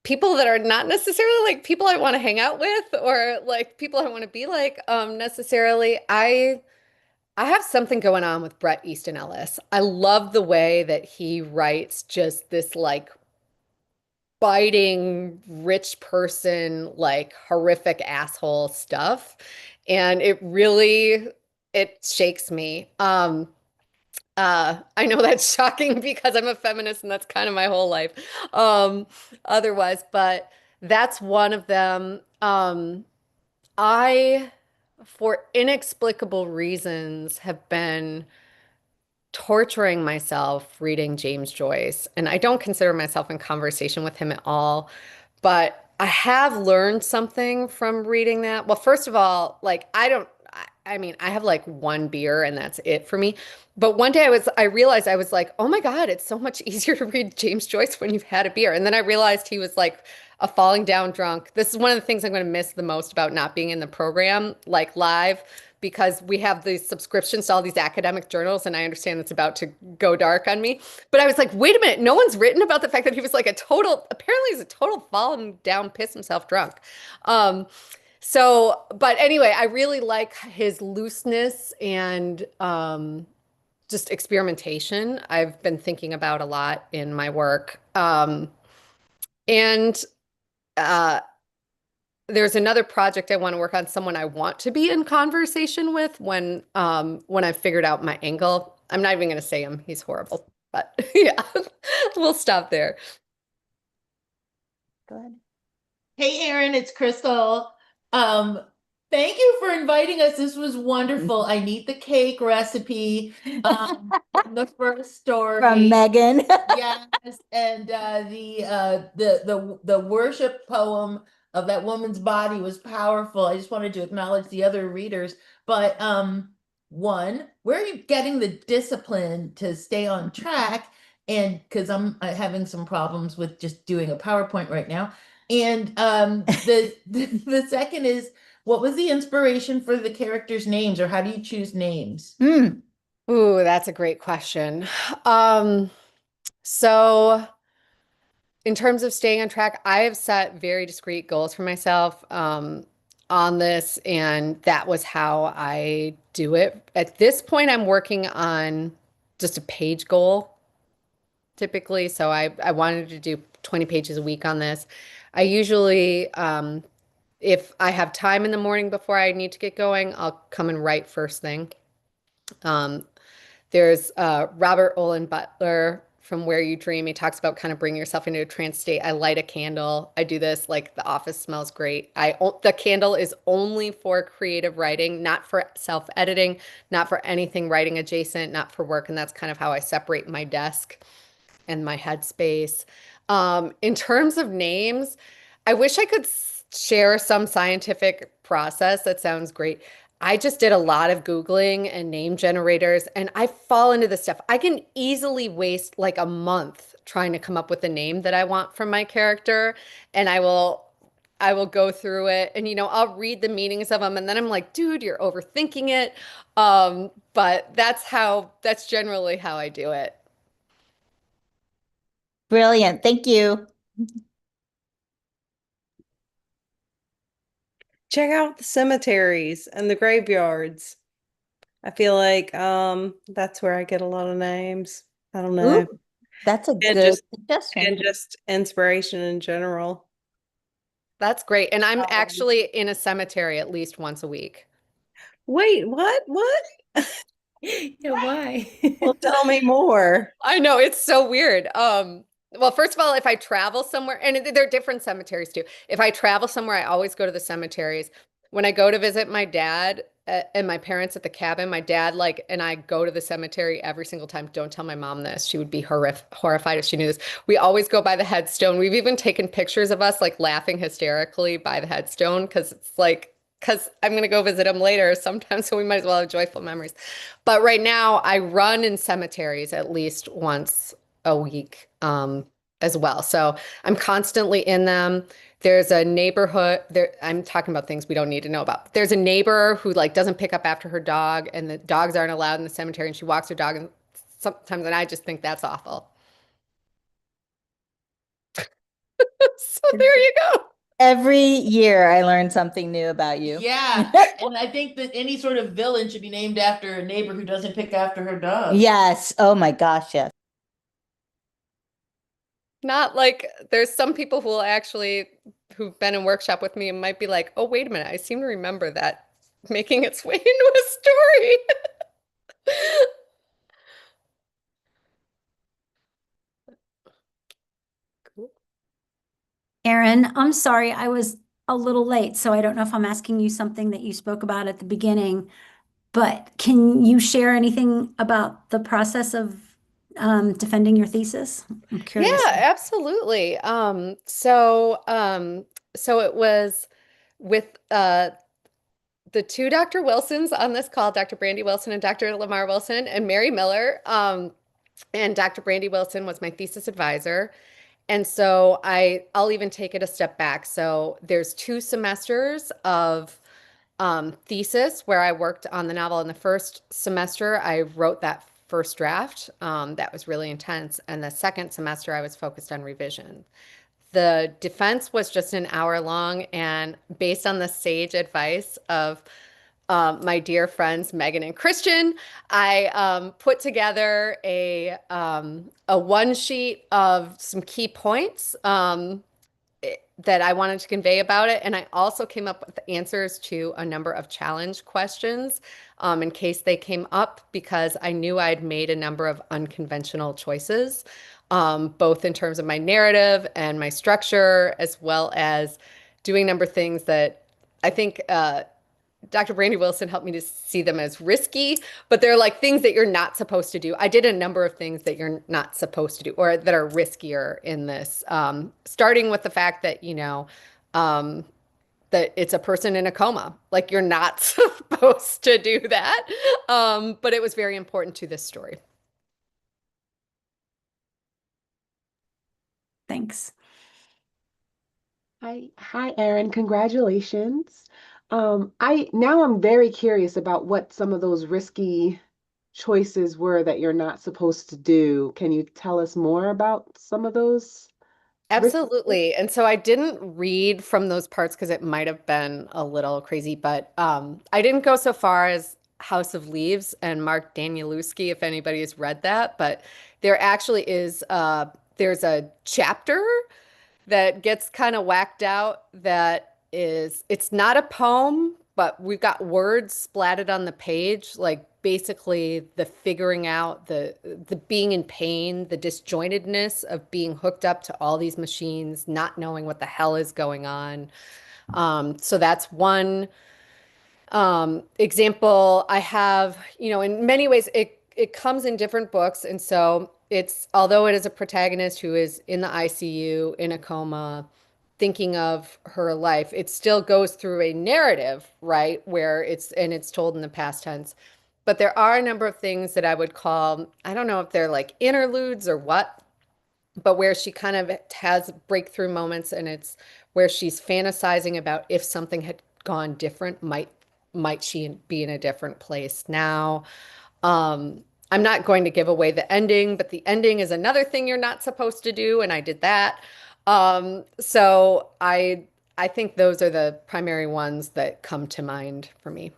people that are not necessarily like people I want to hang out with or like people I want to be like necessarily. I have something going on with Bret Easton Ellis. I love the way that he writes just this like biting rich person like horrific asshole stuff, and it shakes me. I know that's shocking because I'm a feminist and that's kind of my whole life. Um, Otherwise, but that's one of them. I, for inexplicable reasons, have been torturing myself reading James Joyce, and I don't consider myself in conversation with him at all. But I have learned something from reading that. Well, first of all, like I mean, I have like one beer and that's it for me. But one day I realized I was like, oh my God, it's so much easier to read James Joyce when you've had a beer. And then I realized he was like a falling down drunk. This is one of the things I'm going to miss the most about not being in the program, like live, because we have these subscriptions to all these academic journals, and I understand it's about to go dark on me. But I was like, wait a minute, no one's written about the fact that he was like apparently he's a total fallen down, piss himself drunk. Um, but anyway, I really like his looseness and just experimentation. I've been thinking about a lot in my work. And uh, there's another project I want to work on, someone I want to be in conversation with when I've figured out my angle. I'm not even going to say him. He's horrible. But yeah, we'll stop there. Go ahead. Hey, Erin, it's Crystal. Um, Thank you for inviting us. This was wonderful. I need the cake recipe from the first story. From Megan. Yes, and the worship poem of that woman's body was powerful. I just wanted to acknowledge the other readers. But one, where are you getting the discipline to stay on track? And because I'm having some problems with just doing a PowerPoint right now. And the second is, what was the inspiration for the characters' names, or how do you choose names? Mm. Ooh, that's a great question. So in terms of staying on track, I have set very discrete goals for myself on this, and that was how I do it. At this point, I'm working on just a page goal typically. So I wanted to do 20 pages a week on this. I usually, if I have time in the morning before I need to get going, I'll come and write first thing. There's Robert Olin Butler from Where You Dream. He talks about kind of bringing yourself into a trance state. I light a candle. I do this, like the office smells great. The candle is only for creative writing, not for self-editing, not for anything writing adjacent, not for work. And that's kind of how I separate my desk and my headspace. In terms of names, I wish I could share some scientific process. That sounds great. I just did a lot of Googling and name generators, and I fall into this stuff. I can easily waste like a month trying to come up with a name that I want from my character, and I will go through it, and I'll read the meanings of them, and then I'm like, dude, you're overthinking it. But that's generally how I do it. Brilliant. Thank you. Check out the cemeteries and the graveyards. I feel like that's where I get a lot of names. I don't know. Ooh, that's a And good just suggestion. inspiration in general. That's great. And I'm actually in a cemetery at least once a week. Wait, what? What? Yeah, why? Well, tell me more. I know, it's so weird. Well, first of all, if I travel somewhere, and they're different cemeteries too. If I travel somewhere, I always go to the cemeteries. When I go to visit my dad and my parents at the cabin, my dad and I go to the cemetery every single time. Don't tell my mom this. She would be horrified if she knew this. We always go by the headstone. We've even taken pictures of us like laughing hysterically by the headstone because I'm going to go visit him later sometime, so we might as well have joyful memories. But right now, I run in cemeteries at least once a week as well. So I'm constantly in them. There's a neighborhood there. I'm talking about things we don't need to know about. There's a neighbor who doesn't pick up after her dog, and the dogs aren't allowed in the cemetery, and she walks her dog, and sometimes, and I just think that's awful. So there you go. Every year I learn something new about you. Yeah, and I think that any sort of villain should be named after a neighbor who doesn't pick after her dog. Yes. Oh my gosh, yes. Not like there's some people who've been in workshop with me and might be like, oh, wait a minute, I seem to remember that making its way into a story. Cool. Erin, I'm sorry, I was a little late, so I don't know if I'm asking you something that you spoke about at the beginning, but can you share anything about the process of defending your thesis? I'm curious. Yeah, absolutely. So it was with the two Dr. Wilsons on this call, Dr. Brandy Wilson and Dr. Lamar Wilson, and Mary Miller. And Dr. Brandy Wilson was my thesis advisor. And so I'll even take it a step back. So there's 2 semesters of thesis where I worked on the novel. In the first semester, I wrote that first draft. That was really intense. And the second semester, I was focused on revision. The defense was just an hour long, and based on the sage advice of my dear friends Megan and Christian, I put together a one sheet of some key points that I wanted to convey about it. And I also came up with answers to a number of challenge questions in case they came up, because I knew I'd made a number of unconventional choices, both in terms of my narrative and my structure, as well as doing a number of things that I think Dr. Brandy Wilson helped me to see them as risky, but they're like things that you're not supposed to do. I did a number of things that you're not supposed to do or that are riskier in this, starting with the fact that, um, that it's a person in a coma. Like you're not supposed to do that. But it was very important to this story. Thanks. Hi, Erin. Congratulations. I'm very curious about what some of those risky choices were that you're not supposed to do. Can you tell us more about some of those risky? Absolutely. And so I didn't read from those parts because it might have been a little crazy, but I didn't go so far as House of Leaves and Mark Danielewski, if anybody has read that, but there actually is there's a chapter that gets kind of whacked out that is, it's not a poem, but we've got words splatted on the page, like basically the figuring out the being in pain, the disjointedness of being hooked up to all these machines, not knowing what the hell is going on. So that's one example I have, in many ways it comes in different books. And so it's, although it is a protagonist who is in the ICU in a coma, thinking of her life, it still goes through a narrative, right? Where it's told in the past tense. But there are a number of things that I would call, I don't know if they're like interludes or what, but where she kind of has breakthrough moments, and it's where she's fantasizing about if something had gone different, might she be in a different place now? I'm not going to give away the ending, but the ending is another thing you're not supposed to do, and I did that. So I think those are the primary ones that come to mind for me.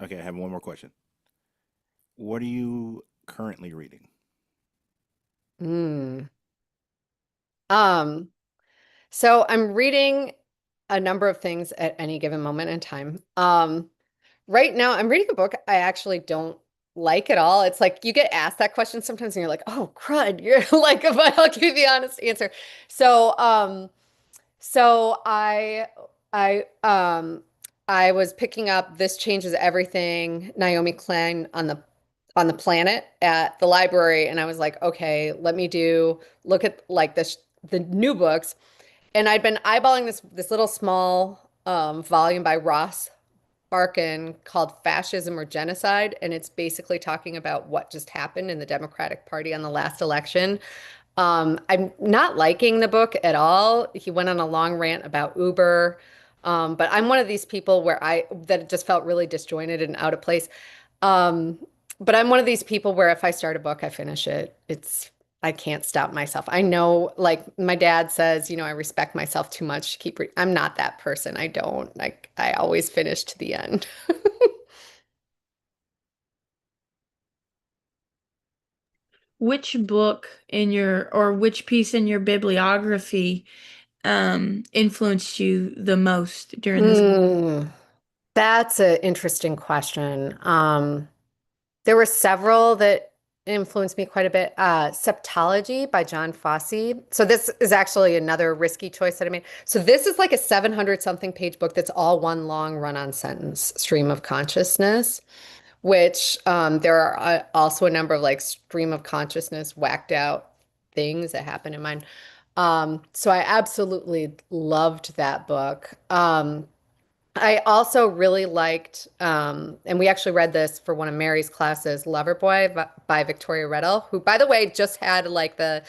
Okay, I have one more question. What are you currently reading? Mm. Um, so I'm reading a number of things at any given moment in time. Right now, I'm reading a book I actually don't like at all. It's like you get asked that question sometimes, and you're like, "Oh, crud!" You're like, "But I'll give you the honest answer." So, so I was picking up This Changes Everything, Naomi Klein on the planet at the library, and I was like, "Okay, let me look at like the new books." And I'd been eyeballing this little small volume by Ross Barkin called Fascism or Genocide, and it's basically talking about what just happened in the Democratic Party on the last election. I'm not liking the book at all. He went on a long rant about Uber, but I'm one of these people where that it just felt really disjointed and out of place. Um, but I'm one of these people where if I start a book, I finish it. I can't stop myself. I know, like my dad says, I respect myself too much to keep I'm not that person. I don't. Like I always finish to the end. Which book in your or which piece in your bibliography influenced you the most during this? That's an interesting question. There were several that influenced me quite a bit. Septology by John Fosse. So this is actually another risky choice that I made. So this is like a 700 something page book that's all one long run-on sentence, stream of consciousness, which there are also a number of like stream of consciousness whacked out things that happen in mine. So I absolutely loved that book. I also really liked, and we actually read this for one of Mary's classes, Loverboy by Victoria Redall, who, by the way, just had like the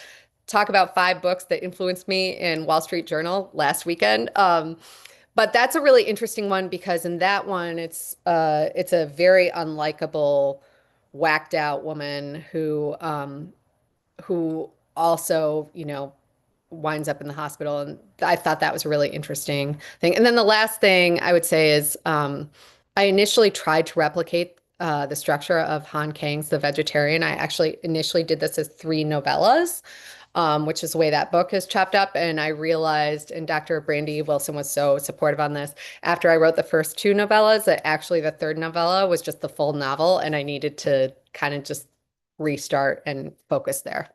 talk about 5 books that influenced me in Wall Street Journal last weekend. But that's a really interesting one because in that one, it's a very unlikable, whacked out woman who also, winds up in the hospital. And I thought that was a really interesting thing. And then the last thing I would say is I initially tried to replicate the structure of Han Kang's The Vegetarian. I actually initially did this as three novellas, which is the way that book is chopped up. And I realized, and Dr. Brandy Wilson was so supportive on this, after I wrote the first two novellas, that actually the third novella was just the full novel, and I needed to kind of just restart and focus there.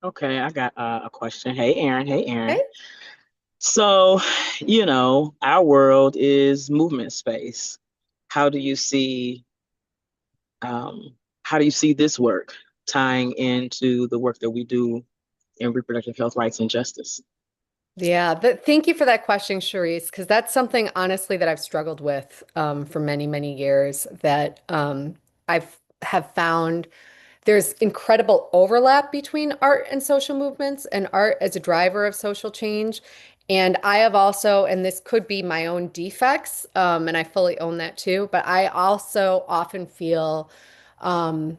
Okay, I got a question. Hey, Erin. Hey, Erin. Okay. So, our world is movement space. How do you see how do you see this work tying into the work that we do in reproductive health rights and justice? Yeah, but thank you for that question, Charisse, because that's something honestly that I've struggled with for many, many years that I've have found there's incredible overlap between art and social movements and art as a driver of social change. And I have also, and this could be my own defects, and I fully own that too, but I also often feel um,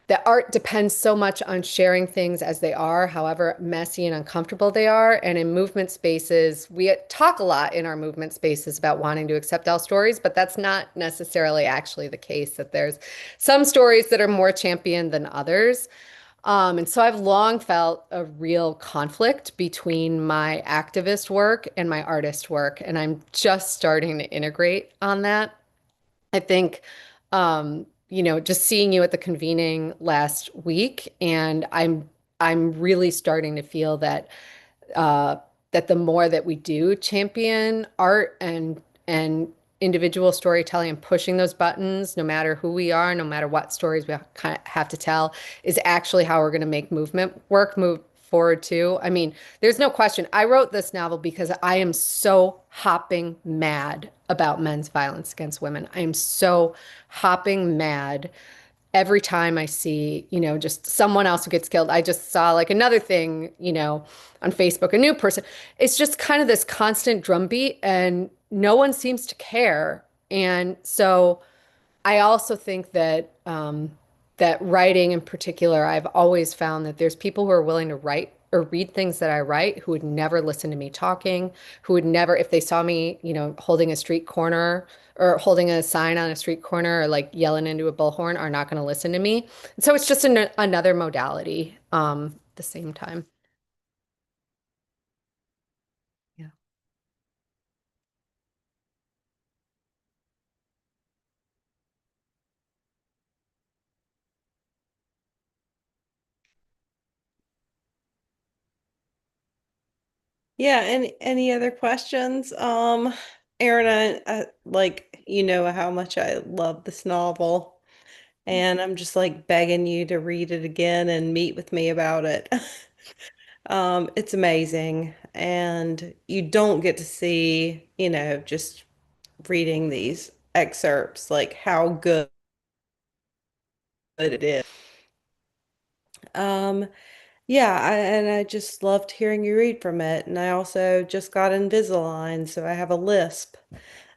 that art depends so much on sharing things as they are, however messy and uncomfortable they are. And in movement spaces, we talk a lot in our movement spaces about wanting to accept all stories, but that's not necessarily actually the case, that there's some stories that are more championed than others. And so I've long felt a real conflict between my activist work and my artist work, and I'm just starting to integrate on that. I think, just seeing you at the convening last week, and I'm really starting to feel that uh, that the more that we do champion art and individual storytelling and pushing those buttons, no matter who we are, no matter what stories we kind of have to tell, is actually how we're going to make movement work move forward too. I mean, there's no question. I wrote this novel because I am so hopping mad about men's violence against women. I am so hopping mad every time I see, just someone else who gets killed. I just saw like another thing, on Facebook, a new person. It's just kind of this constant drumbeat and no one seems to care. And so I also think that that writing in particular, I've always found that there's people who are willing to write or read things that I write who would never listen to me talking, who would never, if they saw me, holding a street corner or holding a sign on a street corner or like yelling into a bullhorn, are not going to listen to me. And so it's just another modality at the same time. Yeah. Yeah, any other questions? Erin, like how much I love this novel, and I'm just like begging you to read it again and meet with me about it. It's amazing, and you don't get to see, just reading these excerpts, like how good it is. Um, yeah, and I just loved hearing you read from it, and I also just got Invisalign, so I have a lisp.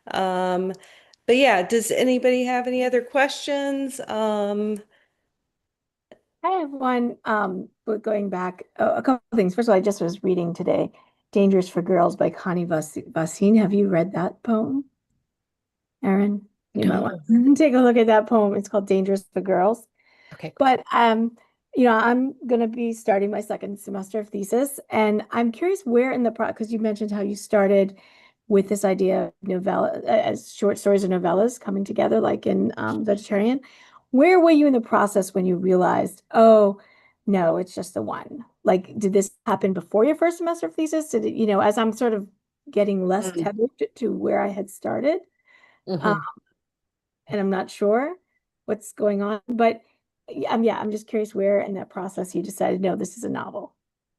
Um, but yeah, does anybody have any other questions? I have one, but going back a couple of things. First of all, I just was reading today, Dangerous for Girls by Connie Vasine. Have you read that poem, Erin? You might want to take a look at that poem. It's called Dangerous for Girls. Okay. But I'm going to be starting my second semester of thesis, and I'm curious where in the process, because you mentioned how you started with this idea of novella as short stories or novellas coming together, like in Vegetarian. Where were you in the process when you realized, oh, no, it's just the one? Like, did this happen before your first semester of thesis? Did it, as I'm sort of getting less tethered to where I had started, Mm-hmm. and I'm not sure what's going on, but I'm just curious where in that process you decided, no, this is a novel.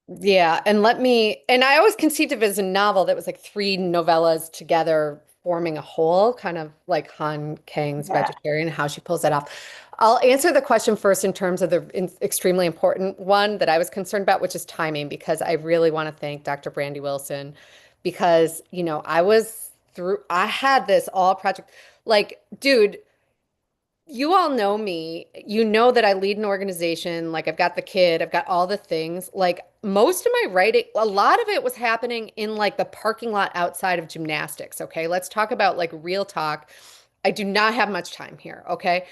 Yeah, and I always conceived of it as a novel that was like three novellas together forming a whole, kind of like Han Kang's Yeah. Vegetarian, how she pulls that off. I'll answer the question first in terms of the extremely important one that I was concerned about, which is timing, because I really want to thank Dr. Brandy Wilson because, I had this all project, like, dude, you all know me. You know that I lead an organization. Like I've got the kid, I've got all the things. Like most of my writing, a lot of it was happening in like the parking lot outside of gymnastics. Okay. Let's talk about like real talk. I do not have much time here. Okay.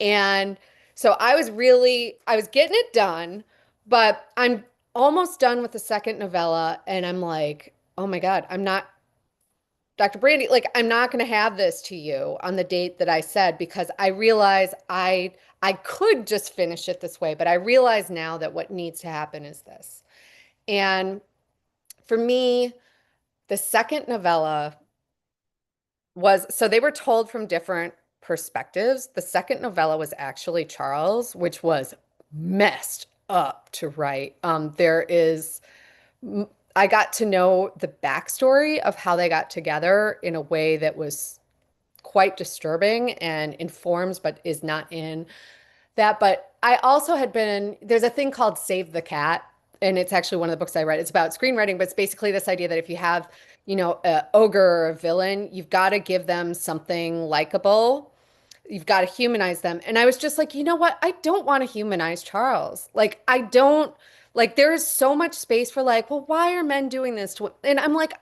And so I was getting it done, but I'm almost done with the second novella. And I'm like, oh my God, I'm not Dr. Brandy, like I'm not going to have this to you on the date that I said because I realize I could just finish it this way, but I realize now that what needs to happen is this. And for me, the second novella was so they were told from different perspectives. The second novella was actually Charles, which was messed up to write. I got to know the backstory of how they got together in a way that was quite disturbing and informs, but is not in that. But I also there's a thing called Save the Cat, and it's actually one of the books I read. It's about screenwriting, but it's basically this idea that if you have, a ogre or a villain, you've got to give them something likable. You've got to humanize them. And I was just like, you know what? I don't want to humanize Charles. Like, I don't, like, there is so much space for, like, well, why are men doing this to, and I'm like,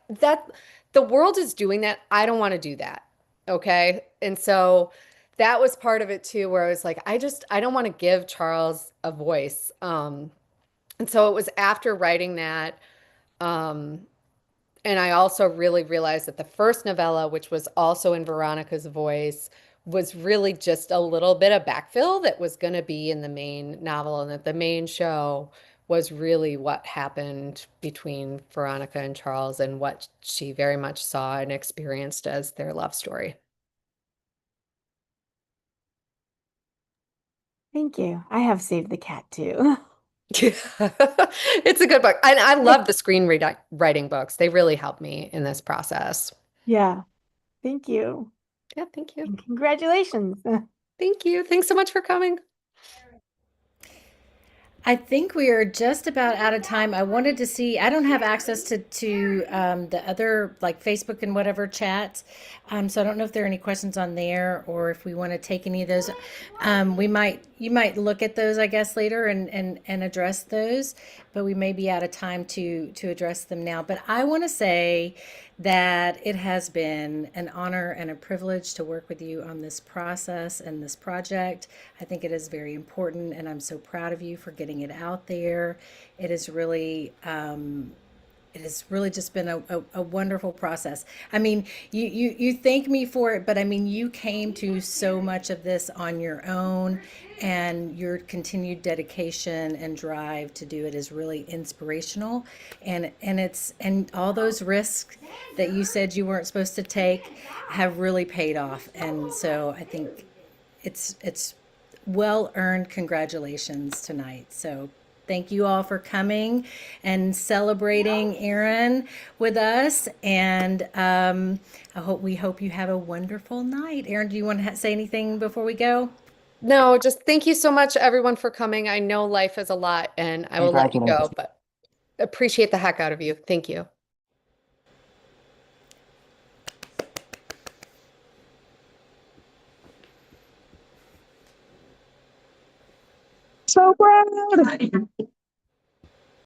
the world is doing that. I don't want to do that. Okay. And so that was part of it too, where I was like, I don't want to give Charles a voice. And so it was after writing that, um, and I also really realized that the first novella, which was also in Veronica's voice, was really just a little bit of backfill that was going to be in the main novel, and that the main show was really what happened between Veronica and Charles and what she very much saw and experienced as their love story. Thank you. I have Saved the Cat too. It's a good book. And I love the writing books. They really helped me in this process. Yeah. Thank you. Yeah, thank you. And congratulations. Thank you. Thanks so much for coming. I think we are just about out of time. I wanted to see, I don't have access to the other like Facebook and whatever chats. So I don't know if there are any questions on there or if we want to take any of those. You might look at those, I guess, later and address those, but we may be out of time to address them now. But I want to say that it has been an honor and a privilege to work with you on this process and this project. I think it is very important, and I'm so proud of you for getting it out there. It is really it has really just been a wonderful process. I mean, you thank me for it, but I mean, you came to so much of this on your own, and your continued dedication and drive to do it is really inspirational. And all those risks that you said you weren't supposed to take have really paid off. And so I think it's well earned congratulations tonight. So thank you all for coming and celebrating Erin with us. And we hope you have a wonderful night. Erin, do you want to say anything before we go? No, just thank you so much, everyone, for coming. I know life is a lot, and I will let you go, but appreciate the heck out of you. Thank you. So proud.